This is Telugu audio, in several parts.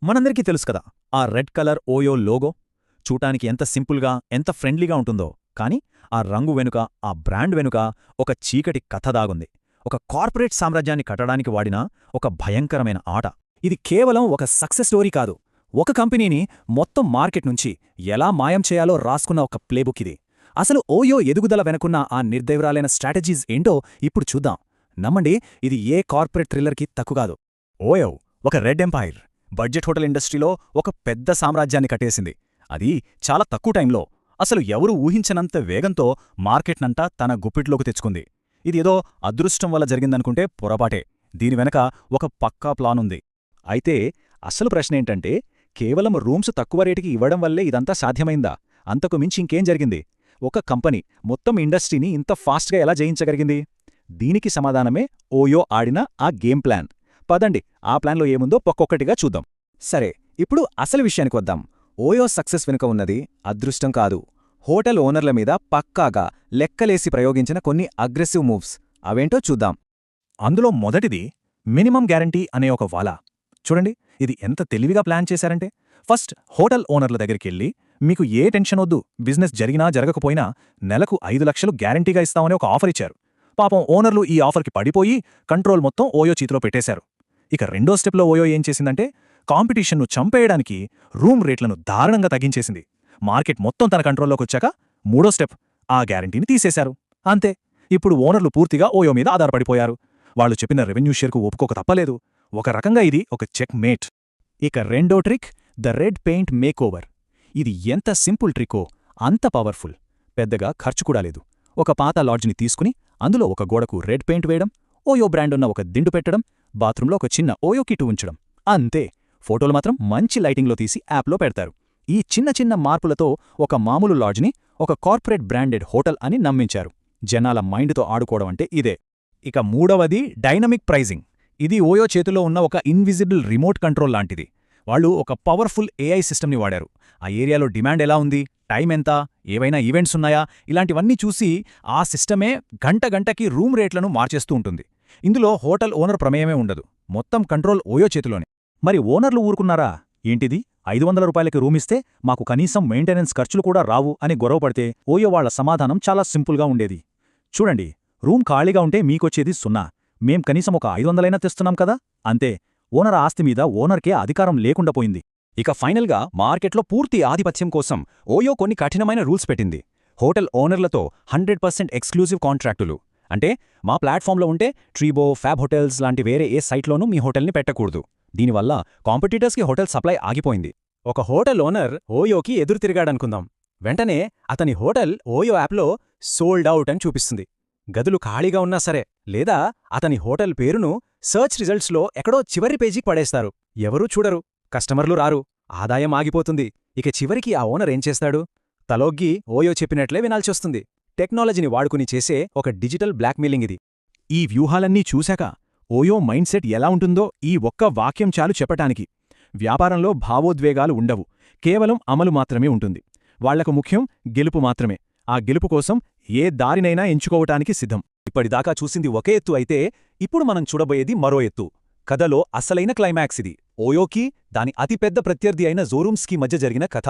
మనందరికీ తెలుసు కదా, ఆ రెడ్ కలర్ ఓయో లోగో చూటానికి ఎంత సింపుల్గా, ఎంత ఫ్రెండ్లీగా ఉంటుందో. కానీ ఆ రంగు వెనుక, ఆ బ్రాండ్ వెనుక ఒక చీకటి కథ దాగుంది. ఒక కార్పొరేట్ సామ్రాజ్యాన్ని కట్టడానికి వాడిన ఒక భయంకరమైన ఆట. ఇది కేవలం ఒక సక్సెస్ స్టోరీ కాదు, ఒక కంపెనీని మొత్తం మార్కెట్ నుంచి ఎలా మాయం చేయాలో రాసుకున్న ఒక ప్లేబుక్ ఇది. అసలు ఓయో ఎదుగుదల వెనుకున్న ఆ నిర్దైవరాలైన స్ట్రాటజీస్ ఏంటో ఇప్పుడు చూద్దాం. నమ్మండి, ఇది ఏ కార్పొరేట్ థ్రిల్లర్కి తక్కువకాదు. ఓయో ఒక రెడ్ ఎంపైర్, బడ్జెట్ హోటల్ ఇండస్ట్రీలో ఒక పెద్ద సామ్రాజ్యాన్ని కట్టేసింది. అది చాలా తక్కువ టైంలో, అసలు ఎవరూ ఊహించనంత వేగంతో మార్కెట్నంతా తన గుప్పిట్లోకి తెచ్చుకుంది. ఇది ఏదో అదృష్టం వల్ల జరిగిందనుకుంటే పొరపాటే. దీని వెనక ఒక పక్కా ప్లానుంది. అయితే అసలు ప్రశ్నేంటంటే, కేవలం రూమ్స్ తక్కువ రేటుకి ఇవ్వడం వల్లే ఇదంతా సాధ్యమైందా? అంతకు మించి ఇంకేం జరిగింది? ఒక కంపెనీ మొత్తం ఇండస్ట్రీని ఇంత ఫాస్ట్గా ఎలా జయించగలిగింది? దీనికి సమాధానమే ఓయో ఆడిన ఆ గేమ్ ప్లాన్. పదండి, ఆ ప్లాన్లో ఏముందో ఒక్కొక్కటిగా చూద్దాం. సరే, ఇప్పుడు అసలు విషయానికి వద్దాం. ఓయో సక్సెస్ వెనుక ఉన్నది అదృష్టం కాదు, హోటల్ ఓనర్ల మీద పక్కాగా లెక్కలేసి ప్రయోగించిన కొన్ని అగ్రెసివ్ మూవ్స్. అవేంటో చూద్దాం. అందులో మొదటిది మినిమం గ్యారంటీ అనే ఒక వాలా. చూడండి, ఇది ఎంత తెలివిగా ప్లాన్ చేశారంటే, ఫస్ట్ హోటల్ ఓనర్ల దగ్గరికెళ్ళి, మీకు ఏ టెన్షన్ వద్దు, బిజినెస్ జరిగినా జరగకపోయినా నెలకు 5 లక్షలు గ్యారంటీగా ఇస్తామని ఒక ఆఫర్ ఇచ్చారు. పాపం ఓనర్లు ఈ ఆఫర్కి పడిపోయి కంట్రోల్ మొత్తం ఓయో చేతిలో పెట్టేశారు. ఇక రెండో స్టెప్లో ఓయో ఏం చేసిందంటే, కాంపిటీషన్ను చంపేయడానికి రూమ్ రేట్లను దారుణంగా తగ్గించేసింది. మార్కెట్ మొత్తం తన కంట్రోల్లోకొచ్చాక మూడో స్టెప్, ఆ గ్యారంటీని తీసేశారు. అంతే, ఇప్పుడు ఓనర్లు పూర్తిగా ఓయో మీద ఆధారపడిపోయారు. వాళ్లు చెప్పిన రెవెన్యూ షేర్కు ఒప్పుకోక తప్పలేదు. ఒక రకంగా ఇది ఒక చెక్ మేట్. ఇక రెండో trick, the red paint makeover. ఇది ఎంత సింపుల్ ట్రిక్కో అంత పవర్ఫుల్. పెద్దగా ఖర్చు కూడా లేదు. ఒక పాత లాడ్జ్ని తీసుకుని అందులో ఒక గోడకు రెడ్ పెయింట్ వేయడం, ఓయో బ్రాండున్న ఒక దిండు పెట్టడం, బాత్రూంలో ఒక చిన్న ఓయో కిట్ ఉంచడం. అంతే. ఫోటోలు మాత్రం మంచి లైటింగ్లో తీసి యాప్లో పెడతారు. ఈ చిన్న చిన్న మార్పులతో ఒక మామూలు లాడ్జ్ని ఒక కార్పొరేట్ బ్రాండెడ్ హోటల్ అని నమ్మించారు. జనాల మైండ్తో ఆడుకోవడం అంటే ఇదే. ఇక మూడవది డైనమిక్ ప్రైజింగ్. ఇది ఓయో చేతిలో ఉన్న ఒక ఇన్విజిబుల్ రిమోట్ కంట్రోల్ లాంటిది. వాళ్ళు ఒక పవర్ఫుల్ ఏఐ సిస్టమ్ని వాడారు. ఆ ఏరియాలో డిమాండ్ ఎలా ఉంది, టైం ఎంత, ఏవైనా ఈవెంట్స్ ఉన్నాయా, ఇలాంటివన్నీ చూసి ఆ సిస్టమే గంటకి రూమ్ రేట్లను మార్చేస్తూ ఉంటుంది. ఇందులో హోటల్ ఓనర్ ప్రమేయమే ఉండదు. మొత్తం కంట్రోల్ ఓయో చేతిలోనే. మరి ఓనర్లు ఊరుకున్నారా? ఏంటిది, 500 రూపాయలకి రూమిస్తే మాకు కనీసం మెయింటెనెన్స్ ఖర్చులు కూడా రావు అని గొడవపడితే ఓయో వాళ్ల సమాధానం చాలా సింపుల్గా ఉండేది. చూడండి, రూమ్ ఖాళీగా ఉంటే మీకొచ్చేది 0. మేం కనీసం ఒక 500 తెస్తున్నాం కదా. అంతే. ఓనర్ ఆస్తి మీద ఓనర్కే అధికారం లేకుండా పోయింది. ఇక ఫైనల్గా మార్కెట్లో పూర్తి ఆధిపత్యం కోసం ఓయో కొన్ని కఠినమైన రూల్స్ పెట్టింది. హోటల్ ఓనర్లతో 100% ఎక్స్క్లూజివ్ కాంట్రాక్టులు. అంటే మా ప్లాట్ఫామ్లో ఉంటే ట్రీబో, ఫ్యాబ్ హోటల్స్ లాంటి వేరే ఏ సైట్లోనూ మీ హోటల్ని పెట్టకూడదు. దీనివల్ల కాంపిటీటర్స్కి హోటల్ సప్లై ఆగిపోయింది. ఒక హోటల్ ఓనర్ ఓయోకి ఎదురు తిరిగాడనుకుందాం. వెంటనే అతని హోటల్ ఓయో యాప్లో సోల్డ్ అవుట్ అని చూపిస్తుంది. గదులు ఖాళీగా ఉన్నా సరే. లేదా అతని హోటల్ పేరును సర్చ్ రిజల్ట్స్లో ఎక్కడో చివరి పేజీకి పడేస్తారు. ఎవరూ చూడరు, కస్టమర్లు రారు, ఆదాయం ఆగిపోతుంది. ఇక చివరికి ఆ ఓనర్ ఏం చేస్తాడు? తలొగ్గి ఓయో చెప్పినట్లే వినాల్చొస్తుంది. టెక్నాలజీని వాడుకుని చేసే ఒక డిజిటల్ బ్లాక్మెయిలింగ్ ఇది. ఈ వ్యూహాలన్నీ చూశాక ఓయో మైండ్ సెట్ ఎలా ఉంటుందో ఈ ఒక్క వాక్యం చాలు చెప్పటానికి. వ్యాపారంలో భావోద్వేగాలు ఉండవు, కేవలం అమలు మాత్రమే ఉంటుంది. వాళ్లకు ముఖ్యం గెలుపు మాత్రమే. ఆ గెలుపు కోసం ఏ దారినైనా ఎంచుకోవటానికి సిద్ధం. ఇప్పటిదాకా చూసింది ఒకే ఎత్తు అయితే, ఇప్పుడు మనం చూడబోయేది మరో ఎత్తు. కథలో అసలైన క్లైమాక్స్ ఇది. ఓయోకి, దాని అతిపెద్ద ప్రత్యర్థి అయిన జోరూమ్స్కి మధ్య జరిగిన కథ.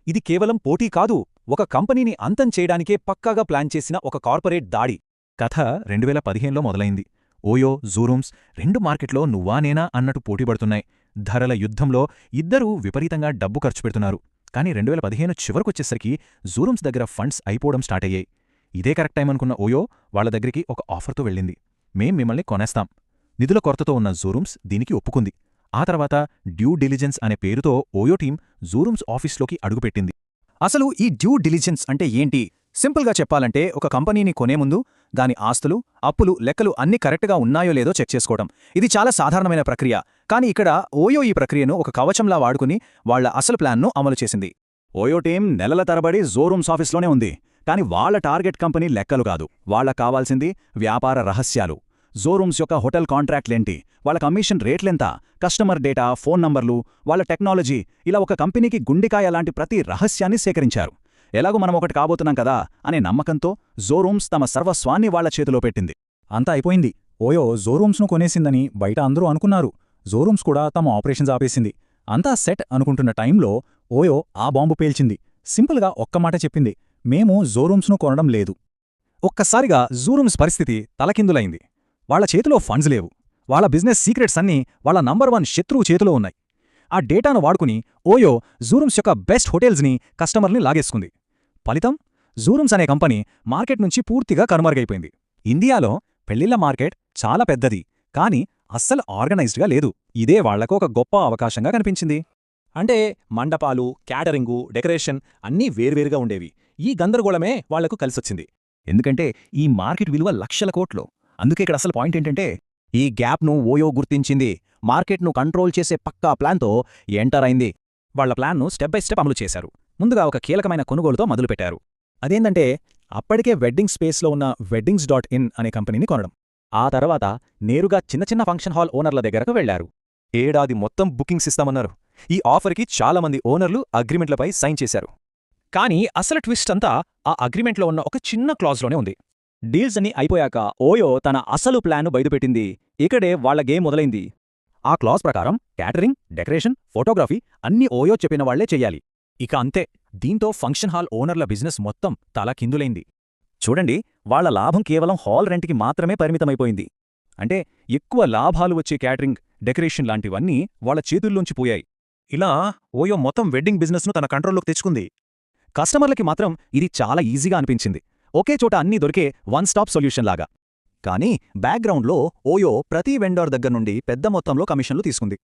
ఇది కేవలం పోటీ కాదు, ఒక కంపెనీని అంతం చేయడానికే పక్కాగా ప్లాన్ చేసిన ఒక కార్పొరేట్ దాడి. కథ 2015లో మొదలైంది. ఓయో, జోరూమ్స్ రెండు మార్కెట్లో నువ్వా నేనా అన్నట్టు పోటీపడుతున్నాయి. ధరల యుద్ధంలో ఇద్దరూ విపరీతంగా డబ్బు ఖర్చు పెడుతున్నారు. కానీ 2015 చివరకొచ్చేసరికి జోరూమ్స్ దగ్గర ఫండ్స్ అయిపోవడం స్టార్ట్ అయ్యాయి. ఇదే కరెక్ట్ టైం అనుకున్న ఓయో వాళ్ల దగ్గరికి ఒక ఆఫర్తో వెళ్ళింది. మేం మిమ్మల్ని కొనేస్తాం. నిధుల కొరతతో ఉన్న జోరూమ్స్ దీనికి ఒప్పుకుంది. ఆ తర్వాత డ్యూ డిలిజెన్స్ అనే పేరుతో ఓయో టీం జోరూమ్స్ ఆఫీస్లోకి అడుగుపెట్టింది. అసలు ఈ డ్యూ డిలిజెన్స్ అంటే ఏంటి? సింపుల్గా చెప్పాలంటే, ఒక కంపెనీని కొనే ముందు దాని ఆస్తులు, అప్పులు, లెక్కలు అన్నీ కరెక్ట్గా ఉన్నాయో లేదో చెక్ చేసుకోవడం. ఇది చాలా సాధారణమైన ప్రక్రియ. కానీ ఇక్కడ ఓయో ఈ ప్రక్రియను ఒక కవచంలా వాడుకుని వాళ్ల అసలు ప్లాన్ను అమలు చేసింది. ఓయో టీం నెలల తరబడి జోరూమ్స్ ఆఫీస్లోనే ఉంది. కానీ వాళ్ల టార్గెట్ కంపెనీ లెక్కలు కాదు, వాళ్లకు కావాల్సింది వ్యాపార రహస్యాలు. జోరూమ్స్ యొక్క హోటల్ కాంట్రాక్ట్లేంటి, వాళ్ళ కమిషన్ రేట్లెంత, కస్టమర్ డేటా, ఫోన్ నంబర్లు, వాళ్ళ టెక్నాలజీ, ఇలా ఒక కంపెనీకి గుండెకాయ లాంటి ప్రతి రహస్యాన్ని సేకరించారు. ఎలాగూ మనం ఒకటి కాబోతున్నాం కదా అనే నమ్మకంతో జోరూమ్స్ తమ సర్వస్వాన్ని వాళ్ల చేతిలో పెట్టింది. అంతా అయిపోయింది. ఓయో జోరూమ్స్ను కొనేసిందని బయట అందరూ అనుకున్నారు. జోరూమ్స్ కూడా తమ ఆపరేషన్స్ ఆపేసింది. అంతా సెట్ అనుకుంటున్న టైంలో ఓయో ఆ బాంబు పేల్చింది. సింపుల్గా ఒక్క మాట చెప్పింది, మేము జోరూమ్స్ను కొనడం లేదు. ఒక్కసారిగా జూరూమ్స్ పరిస్థితి తలకిందులైంది. వాళ్ల చేతిలో ఫండ్స్ లేవు. వాళ్ళ బిజినెస్ సీక్రెట్స్ అన్నీ వాళ్ళ నంబర్ 1 శత్రువు చేతిలో ఉన్నాయి. ఆ డేటాను వాడుకుని ఓయో జూరూమ్స్ యొక్క బెస్ట్ హోటల్స్ని, కస్టమర్ని లాగేసుకుంది. ఫలితం, జూరూమ్స్ అనే కంపెనీ మార్కెట్ నుంచి పూర్తిగా కనుమరుగైపోయింది. ఇండియాలో పెళ్లిళ్ల మార్కెట్ చాలా పెద్దది, కానీ అస్సలు ఆర్గనైజ్డ్గా లేదు. ఇదే వాళ్లకు ఒక గొప్ప అవకాశంగా కనిపించింది. అంటే మండపాలు, క్యాటరింగు, డెకరేషన్ అన్నీ వేర్వేరుగా ఉండేవి. ఈ గందరగోళమే వాళ్లకు కలిసొచ్చింది. ఎందుకంటే ఈ మార్కెట్ విలువ లక్షల కోట్లు. అందుకే ఇక్కడ అసలు పాయింట్ ఏంటంటే, ఈ గ్యాప్ను ఓయో గుర్తించింది. మార్కెట్ను కంట్రోల్ చేసే పక్కా ప్లాన్తో ఎంటర్ అయింది. వాళ్ల ప్లాన్ను స్టెప్ బై స్టెప్ అమలు చేశారు. ముందుగా ఒక కీలకమైన కొనుగోలుతో మొదలుపెట్టారు. అదేంటంటే, అప్పటికే వెడ్డింగ్ స్పేస్లో ఉన్న weddings.in అనే కంపెనీని కొనడం. ఆ తర్వాత నేరుగా చిన్న ఫంక్షన్ హాల్ ఓనర్ల దగ్గరకు వెళ్లారు. ఏడాది మొత్తం బుకింగ్స్ ఇస్తామన్నారు. ఈ ఆఫర్కి చాలామంది ఓనర్లు అగ్రిమెంట్లపై సైన్ చేశారు. కానీ అసలు ట్విస్ట్ అంతా ఆ అగ్రిమెంట్లో ఉన్న ఒక చిన్న క్లాజ్లోనే ఉంది. డీల్స్ అన్నీ అయిపోయాక ఓయో తన అసలు ప్లాన్ను బయటపెట్టింది. ఇక్కడే వాళ్ల గేమ్ మొదలైంది. ఆ క్లాజ్ ప్రకారం క్యాటరింగ్, డెకరేషన్, ఫోటోగ్రఫీ అన్నీ ఓయో చెప్పిన వాళ్లే చెయ్యాలి. ఇక అంతే. దీంతో ఫంక్షన్ హాల్ ఓనర్ల బిజినెస్ మొత్తం తలకిందులైంది. చూడండి, వాళ్ల లాభం కేవలం హాల్ రెంట్కి మాత్రమే పరిమితమైపోయింది. అంటే ఎక్కువ లాభాలు వచ్చే క్యాటరింగ్, డెకరేషన్ లాంటివన్నీ వాళ్ల చేతుల్లోంచి పోయాయి. ఇలా ఓయో మొత్తం వెడ్డింగ్ బిజినెస్ను తన కంట్రోల్లోకి తెచ్చుకుంది. కస్టమర్లకి మాత్రం ఇది చాలా ఈజీగా అనిపించింది. ఒకే చోట అన్నీ దొరికే వన్ స్టాప్ సొల్యూషన్ లాగా. కానీ బ్యాక్గ్రౌండ్లో ఓయో ప్రతి వెండర్ దగ్గర్నుండి పెద్ద మొత్తంలో కమిషన్లు తీసుకుంది.